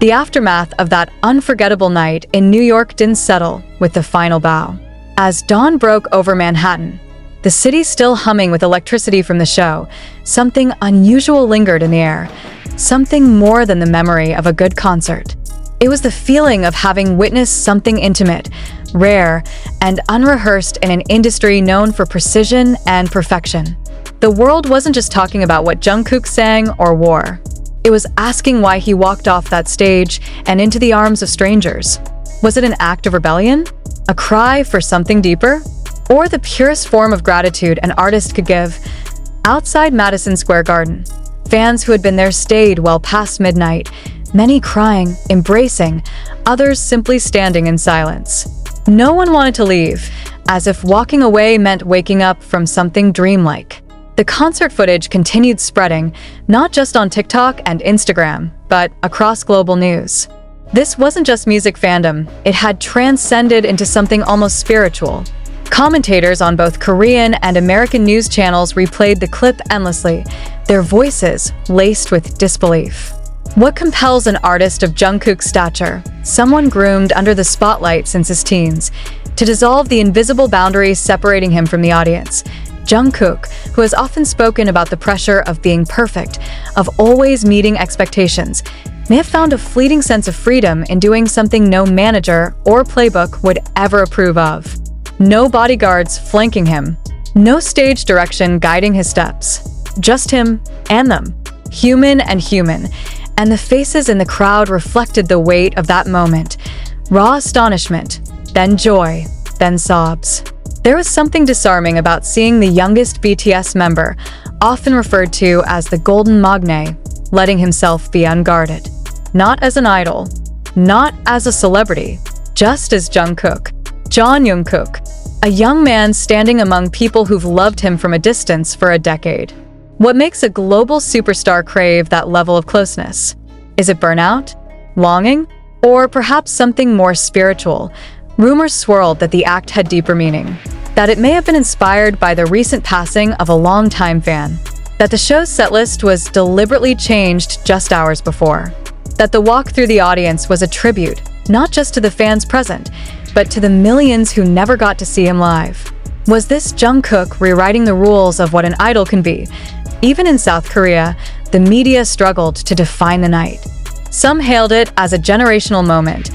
The aftermath of that unforgettable night in New York didn't settle with the final bow. As dawn broke over Manhattan, the city still humming with electricity from the show, something unusual lingered in the air, something more than the memory of a good concert. It was the feeling of having witnessed something intimate, rare, and unrehearsed in an industry known for precision and perfection. The world wasn't just talking about what Jungkook sang or wore. It was asking why he walked off that stage and into the arms of strangers. Was it an act of rebellion? A cry for something deeper? Or the purest form of gratitude an artist could give? Outside Madison Square Garden, fans who had been there stayed well past midnight, many crying, embracing, others simply standing in silence. No one wanted to leave, as if walking away meant waking up from something dreamlike. The concert footage continued spreading, not just on TikTok and Instagram, but across global news. This wasn't just music fandom, it had transcended into something almost spiritual. Commentators on both Korean and American news channels replayed the clip endlessly, their voices laced with disbelief. What compels an artist of Jungkook's stature, someone groomed under the spotlight since his teens, to dissolve the invisible boundaries separating him from the audience? Jungkook, who has often spoken about the pressure of being perfect, of always meeting expectations, may have found a fleeting sense of freedom in doing something no manager or playbook would ever approve of. No bodyguards flanking him, no stage direction guiding his steps. Just him and them, human and human, and the faces in the crowd reflected the weight of that moment. Raw astonishment, then joy, then sobs. There was something disarming about seeing the youngest BTS member, often referred to as the Golden Magne, letting himself be unguarded. Not as an idol, not as a celebrity, just as Jungkook, a young man standing among people who've loved him from a distance for a decade. What makes a global superstar crave that level of closeness? Is it burnout? Longing? Or perhaps something more spiritual? Rumors swirled that the act had deeper meaning, that it may have been inspired by the recent passing of a longtime fan, that the show's setlist was deliberately changed just hours before, that the walk through the audience was a tribute, not just to the fans present, but to the millions who never got to see him live. Was this Jungkook rewriting the rules of what an idol can be? Even in South Korea, the media struggled to define the night. Some hailed it as a generational moment,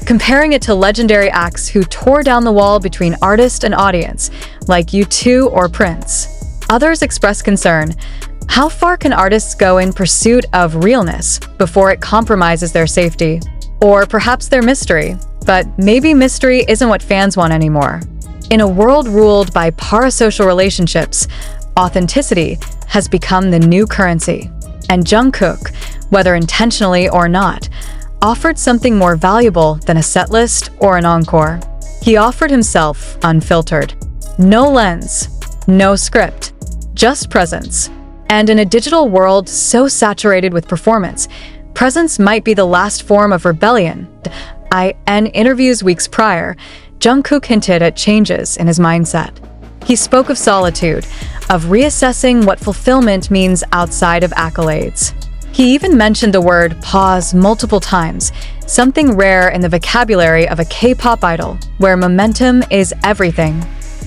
comparing it to legendary acts who tore down the wall between artist and audience, like U2 or Prince. Others expressed concern. How far can artists go in pursuit of realness before it compromises their safety? Or perhaps their mystery, but maybe mystery isn't what fans want anymore. In a world ruled by parasocial relationships, authenticity has become the new currency. And Jungkook, whether intentionally or not, offered something more valuable than a setlist or an encore. He offered himself unfiltered. No lens, no script, just presence. And in a digital world so saturated with performance, presence might be the last form of rebellion. In interviews weeks prior, Jungkook hinted at changes in his mindset. He spoke of solitude, of reassessing what fulfillment means outside of accolades. He even mentioned the word pause multiple times, something rare in the vocabulary of a K-pop idol, where momentum is everything.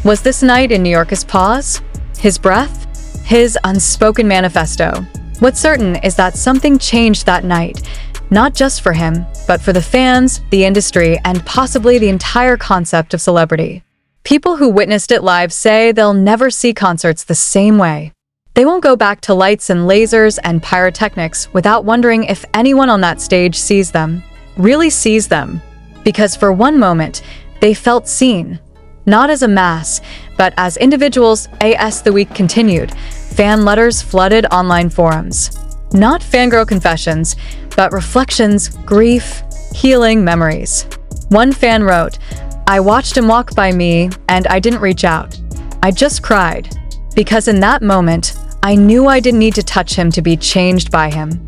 Was this night in New York his pause? His breath? His unspoken manifesto? What's certain is that something changed that night, not just for him, but for the fans, the industry, and possibly the entire concept of celebrity. People who witnessed it live say they'll never see concerts the same way. They won't go back to lights and lasers and pyrotechnics without wondering if anyone on that stage sees them, really sees them. Because for one moment, they felt seen, not as a mass, but as individuals. As the week continued, fan letters flooded online forums. Not fangirl confessions, but reflections, grief, healing memories. One fan wrote, "I watched him walk by me, and I didn't reach out. I just cried. Because in that moment, I knew I didn't need to touch him to be changed by him."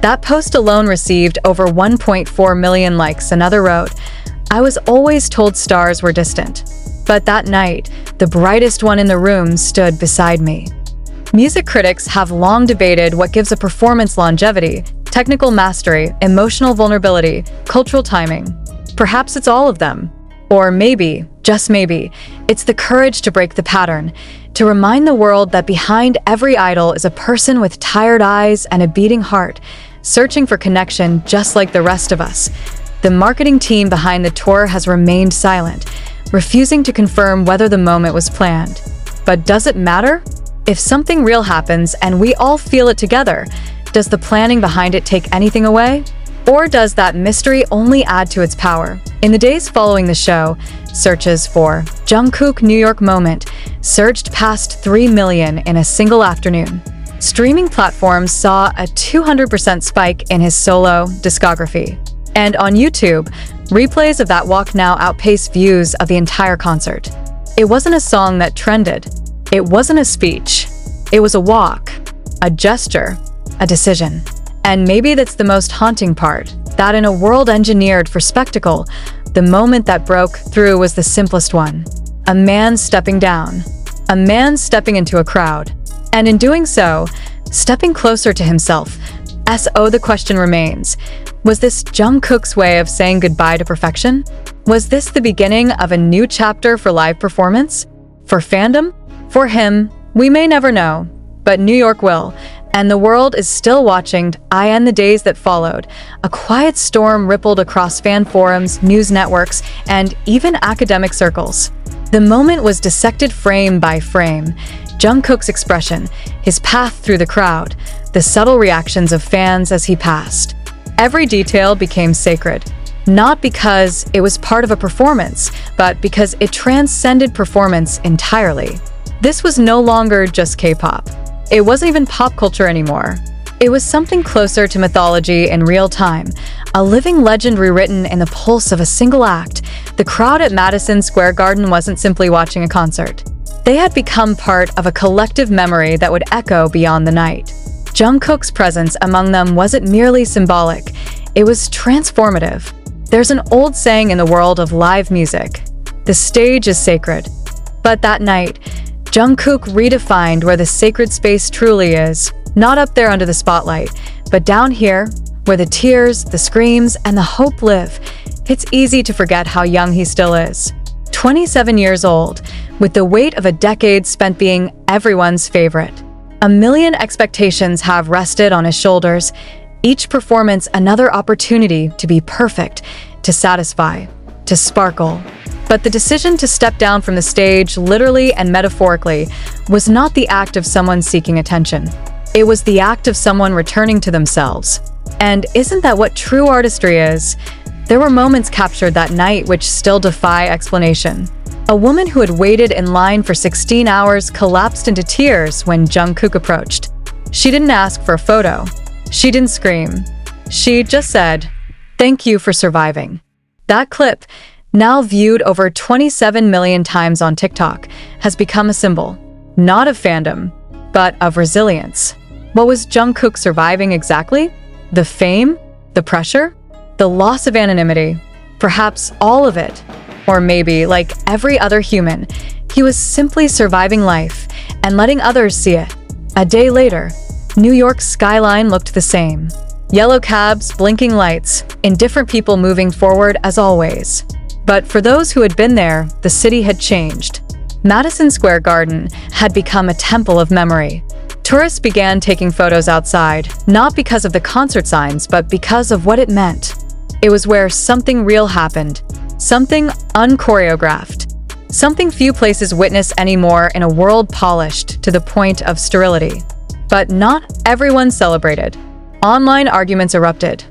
That post alone received over 1.4 million likes. Another wrote, "I was always told stars were distant, but that night, the brightest one in the room stood beside me." Music critics have long debated what gives a performance longevity. Technical mastery, emotional vulnerability, cultural timing. Perhaps it's all of them. Or maybe, just maybe, it's the courage to break the pattern, to remind the world that behind every idol is a person with tired eyes and a beating heart, searching for connection just like the rest of us. The marketing team behind the tour has remained silent, refusing to confirm whether the moment was planned. But does it matter? If something real happens and we all feel it together, does the planning behind it take anything away? Or does that mystery only add to its power? In the days following the show, searches for Jungkook New York moment surged past 3 million in a single afternoon. Streaming platforms saw a 200% spike in his solo discography. And on YouTube, replays of that walk now outpace views of the entire concert. It wasn't a song that trended. It wasn't a speech. It was a walk, a gesture, a decision. And maybe that's the most haunting part, that in a world engineered for spectacle, the moment that broke through was the simplest one. A man stepping down. A man stepping into a crowd. And in doing so, stepping closer to himself. The question remains. Was this Jungkook's way of saying goodbye to perfection? Was this the beginning of a new chapter for live performance? For fandom? For him, we may never know, but New York will. And the world is still watching. In the days that followed, a quiet storm rippled across fan forums, news networks, and even academic circles. The moment was dissected frame by frame. Jungkook's expression, his path through the crowd, the subtle reactions of fans as he passed. Every detail became sacred, not because it was part of a performance, but because it transcended performance entirely. This was no longer just K-pop. It wasn't even pop culture anymore. It was something closer to mythology in real time, a living legend rewritten in the pulse of a single act. The crowd at Madison Square Garden wasn't simply watching a concert. They had become part of a collective memory that would echo beyond the night. Jungkook's presence among them wasn't merely symbolic, it was transformative. There's an old saying in the world of live music: the stage is sacred. But that night, Jungkook redefined where the sacred space truly is, not up there under the spotlight, but down here, where the tears, the screams, and the hope live. It's easy to forget how young he still is. 27 years old, with the weight of a decade spent being everyone's favorite. A million expectations have rested on his shoulders, each performance another opportunity to be perfect, to satisfy, to sparkle. But the decision to step down from the stage, literally and metaphorically, was not the act of someone seeking attention. It was the act of someone returning to themselves. And isn't that what true artistry is? There were moments captured that night which still defy explanation. A woman who had waited in line for 16 hours collapsed into tears when Jungkook approached. She didn't ask for a photo. She didn't scream. She just said, "Thank you for surviving." That clip, now viewed over 27 million times on TikTok, has become a symbol, not of fandom, but of resilience. What was Jungkook surviving exactly? The fame? The pressure? The loss of anonymity? Perhaps all of it. Or maybe, like every other human, he was simply surviving life and letting others see it. A day later, New York's skyline looked the same. Yellow cabs, blinking lights, indifferent people moving forward as always. But for those who had been there, the city had changed. Madison Square Garden had become a temple of memory. Tourists began taking photos outside, not because of the concert signs, but because of what it meant. It was where something real happened, something unchoreographed, something few places witness anymore in a world polished to the point of sterility. But not everyone celebrated. Online arguments erupted.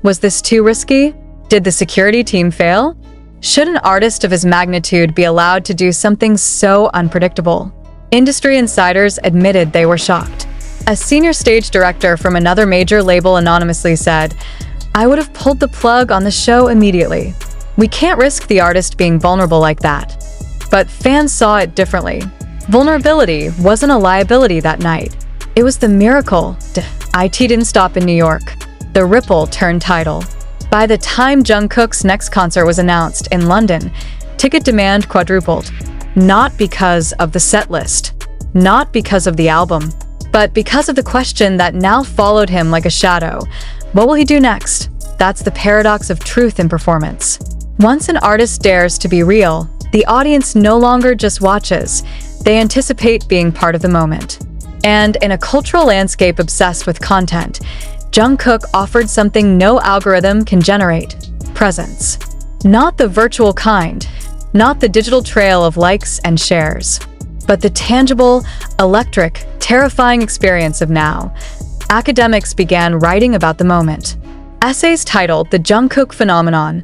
Was this too risky? Did the security team fail? Should an artist of his magnitude be allowed to do something so unpredictable? Industry insiders admitted they were shocked. A senior stage director from another major label anonymously said, "I would have pulled the plug on the show immediately. We can't risk the artist being vulnerable like that." But fans saw it differently. Vulnerability wasn't a liability that night. It was the miracle. It didn't stop in New York. The ripple turned tidal. By the time Jungkook's next concert was announced in London, ticket demand quadrupled. Not because of the set list, not because of the album, but But because of the question that now followed him like a shadow, what will he do next? That's the paradox of truth in performance. Once an artist dares to be real, the audience no longer just watches, they anticipate being part of the moment. And in a cultural landscape obsessed with content, Jungkook offered something no algorithm can generate: presence. Not the virtual kind, not the digital trail of likes and shares, but the tangible, electric, terrifying experience of now. Academics began writing about the moment. Essays titled "The Jungkook Phenomenon: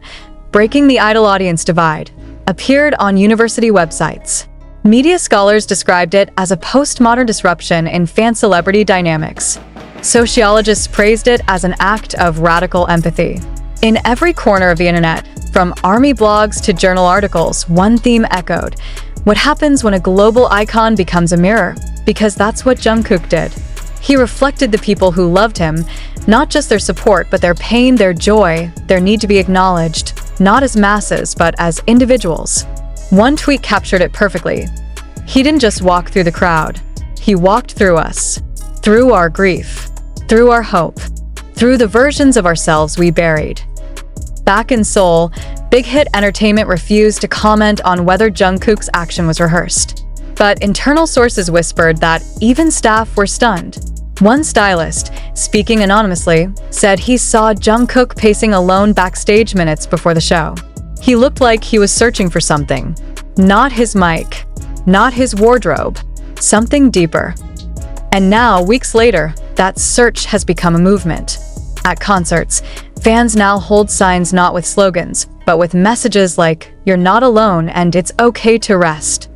Breaking the Idol-Audience Divide" appeared on university websites. Media scholars described it as a postmodern disruption in fan-celebrity dynamics. Sociologists praised it as an act of radical empathy. In every corner of the internet, from army blogs to journal articles, one theme echoed: what happens when a global icon becomes a mirror? Because that's what Jungkook did. He reflected the people who loved him, not just their support, but their pain, their joy, their need to be acknowledged, not as masses, but as individuals. One tweet captured it perfectly. He didn't just walk through the crowd. He walked through us, through our grief, through our hope, through the versions of ourselves we buried. Back in Seoul, Big Hit Entertainment refused to comment on whether Jungkook's action was rehearsed. But internal sources whispered that even staff were stunned. One stylist, speaking anonymously, said he saw Jungkook pacing alone backstage minutes before the show. He looked like he was searching for something. Not his mic, not his wardrobe, something deeper. And now, weeks later, that search has become a movement. At concerts, fans now hold signs not with slogans, but with messages like, "You're not alone and it's okay to rest."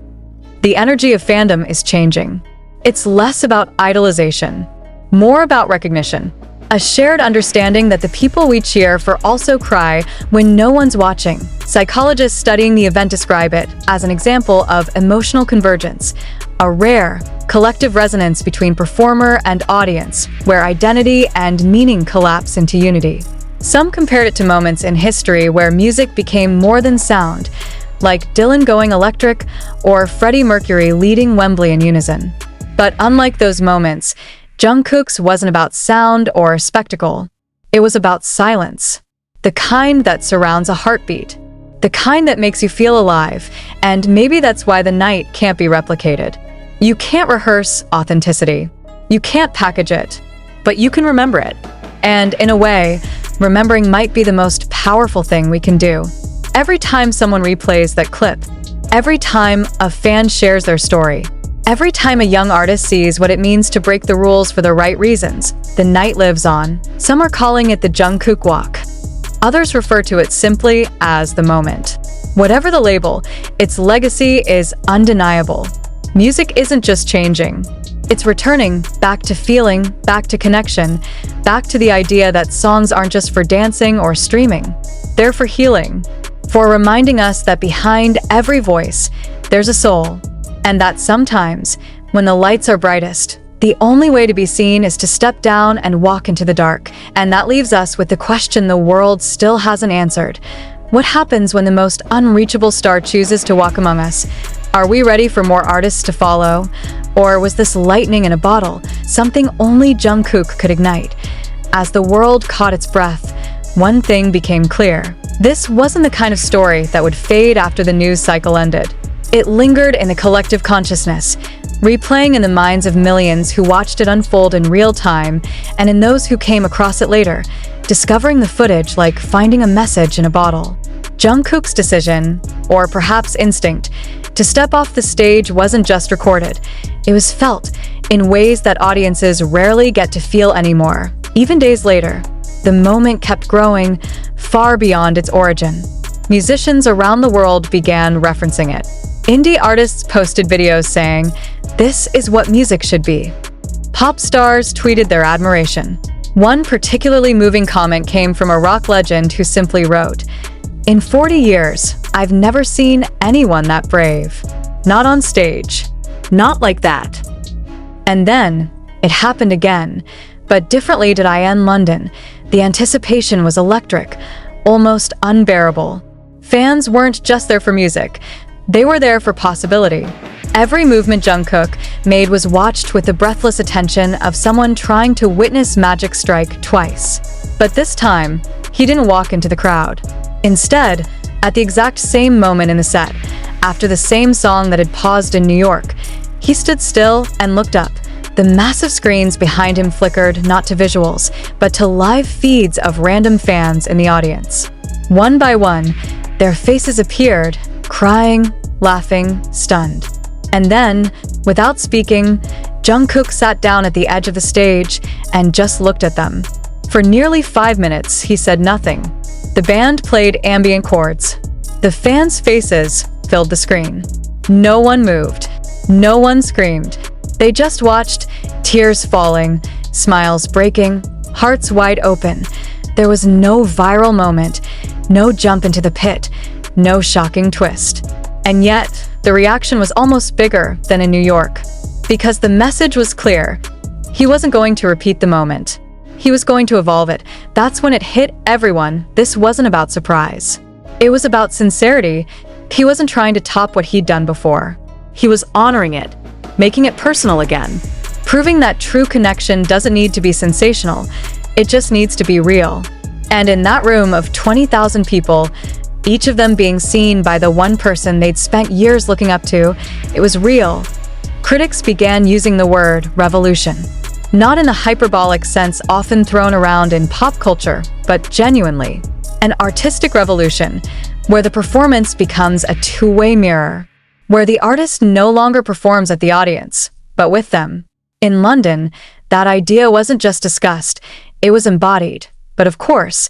The energy of fandom is changing. It's less about idolization, more about recognition. A shared understanding that the people we cheer for also cry when no one's watching. Psychologists studying the event describe it as an example of emotional convergence, a rare, collective resonance between performer and audience, where identity and meaning collapse into unity. Some compared it to moments in history where music became more than sound, like Dylan going electric or Freddie Mercury leading Wembley in unison. But unlike those moments, Jungkook's wasn't about sound or spectacle. It was about silence. The kind that surrounds a heartbeat. The kind that makes you feel alive, and maybe that's why the night can't be replicated. You can't rehearse authenticity. You can't package it, but you can remember it. And in a way, remembering might be the most powerful thing we can do. Every time someone replays that clip, every time a fan shares their story, every time a young artist sees what it means to break the rules for the right reasons, the night lives on. Some are calling it the Jungkook Walk. Others refer to it simply as the moment. Whatever the label, its legacy is undeniable. Music isn't just changing. It's returning back to feeling, back to connection, back to the idea that songs aren't just for dancing or streaming. They're for healing, for reminding us that behind every voice, there's a soul. And that sometimes, when the lights are brightest, the only way to be seen is to step down and walk into the dark. And that leaves us with the question the world still hasn't answered. What happens when the most unreachable star chooses to walk among us? Are we ready for more artists to follow? Or was this lightning in a bottle, something only Jungkook could ignite? As the world caught its breath, one thing became clear. This wasn't the kind of story that would fade after the news cycle ended. It lingered in the collective consciousness, replaying in the minds of millions who watched it unfold in real time, and in those who came across it later, discovering the footage like finding a message in a bottle. Jungkook's decision, or perhaps instinct, to step off the stage wasn't just recorded. It was felt in ways that audiences rarely get to feel anymore. Even days later, the moment kept growing far beyond its origin. Musicians around the world began referencing it. Indie artists posted videos saying, "This is what music should be." Pop stars tweeted their admiration. One particularly moving comment came from a rock legend who simply wrote, "In 40 years, I've never seen anyone that brave. Not on stage. Not like that." And then, it happened again, but differently to Diane London. The anticipation was electric, almost unbearable. Fans weren't just there for music. They were there for possibility. Every movement Jungkook made was watched with the breathless attention of someone trying to witness magic strike twice. But this time, he didn't walk into the crowd. Instead, at the exact same moment in the set, after the same song that had paused in New York, he stood still and looked up. The massive screens behind him flickered not to visuals, but to live feeds of random fans in the audience. One by one, their faces appeared, crying, laughing, stunned. And then, without speaking, Jungkook sat down at the edge of the stage and just looked at them. For nearly 5 minutes, he said nothing. The band played ambient chords. The fans' faces filled the screen. No one moved. No one screamed. They just watched, tears falling, smiles breaking, hearts wide open. There was no viral moment, no jump into the pit, no shocking twist. And yet, the reaction was almost bigger than in New York. Because the message was clear. He wasn't going to repeat the moment. He was going to evolve it. That's when it hit everyone. This wasn't about surprise. It was about sincerity. He wasn't trying to top what he'd done before. He was honoring it, making it personal again, proving that true connection doesn't need to be sensational. It just needs to be real. And in that room of 20,000 people, each of them being seen by the one person they'd spent years looking up to, it was real. Critics began using the word revolution. Not in the hyperbolic sense often thrown around in pop culture, but genuinely. An artistic revolution, where the performance becomes a two-way mirror, where the artist no longer performs at the audience, but with them. In London, that idea wasn't just discussed, it was embodied. But of course,